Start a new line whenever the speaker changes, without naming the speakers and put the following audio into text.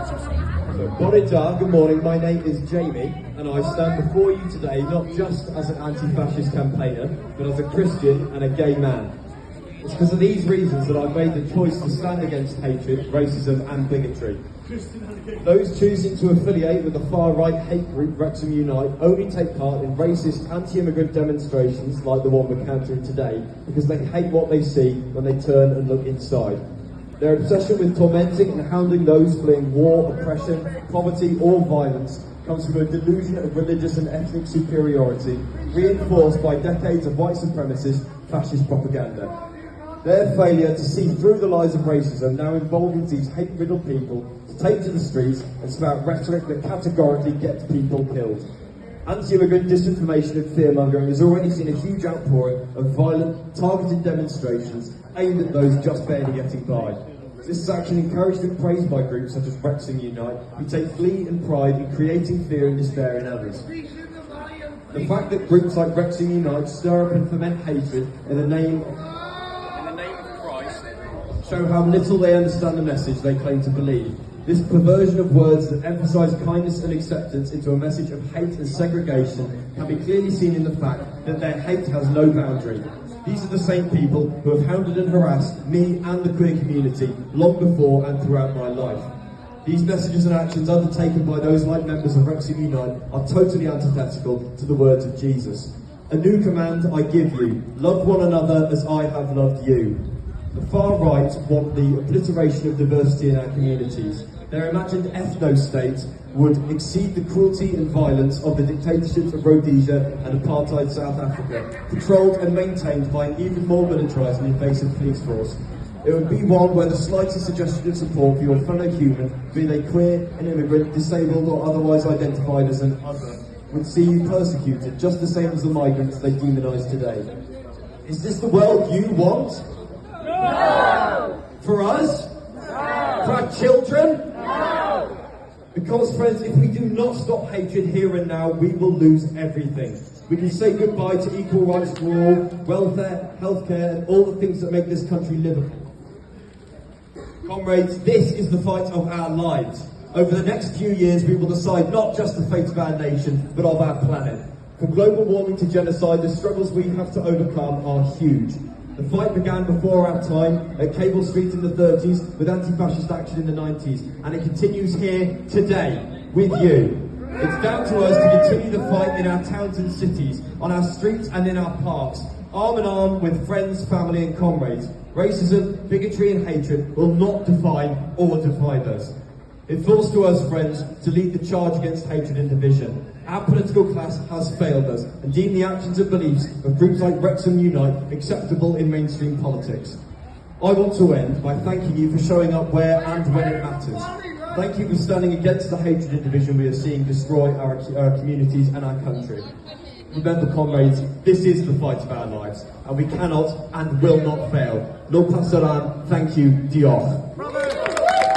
Good morning, my name is Jamie, and I stand before you today not just as an anti-fascist campaigner, but as a Christian and a gay man. It's because of these reasons that I've made the choice to stand against hatred, racism and bigotry. Those choosing to affiliate with the far-right hate group Wrexham Unite only take part in racist anti-immigrant demonstrations like the one we're countering today because they hate what they see when they turn and look inside. Their obsession with tormenting and hounding those fleeing war, oppression, poverty or violence comes from a delusion of religious and ethnic superiority reinforced by decades of white supremacist fascist propaganda. Their failure to see through the lies of racism now emboldens these hate-riddled people to take to the streets and spout rhetoric that categorically gets people killed. Anti-immigrant disinformation and fear-mongering has already seen a huge outpouring of violent, targeted demonstrations aimed at those just barely getting by. This is actually encouraged and praised by groups such as Wrexham Unite, who take glee and pride in creating fear and despair in others. The fact that groups like Wrexham Unite stir up and foment hatred in the name of Christ show how little they understand the message they claim to believe. This perversion of words that emphasise kindness and acceptance into a message of hate and segregation can be clearly seen in the fact that their hate has no boundary. These are the same people who have hounded and harassed me and the queer community long before and throughout my life. These messages and actions undertaken by those like members of Wrexham Unite are totally antithetical to the words of Jesus. A new command I give you, love one another as I have loved you. The far right want the obliteration of diversity in our communities. Their imagined ethno-state would exceed the cruelty and violence of the dictatorships of Rhodesia and apartheid South Africa, controlled and maintained by an even more militarised and invasive police force. It would be one where the slightest suggestion of support for your fellow human, be they queer, an immigrant, disabled or otherwise identified as an other, would see you persecuted, just the same as the migrants they demonise today. Is this the world you want?
No!
For us?
No!
For our children?
No!
Because, friends, if we do not stop hatred here and now, we will lose everything. We can say goodbye to equal rights for all, welfare, healthcare, and all the things that make this country livable. Comrades, this is the fight of our lives. Over the next few years, we will decide not just the fate of our nation, but of our planet. From global warming to genocide, the struggles we have to overcome are huge. The fight began before our time at Cable Street in the 30s with anti-fascist action in the 90s, and it continues here today with you. It's down to us to continue the fight in our towns and cities, on our streets and in our parks, arm in arm with friends, family and comrades. Racism, bigotry and hatred will not define or divide us. It falls to us, friends, to lead the charge against hatred and division. Our political class has failed us and deemed the actions and beliefs of groups like Wrexham Unite acceptable in mainstream politics. I want to end by thanking you for showing up where and when it matters. Thank you for standing against the hatred and division we are seeing destroy our communities and our country. Remember, comrades, this is the fight of our lives, and we cannot and will not fail. No passaran, thank you, Diolch.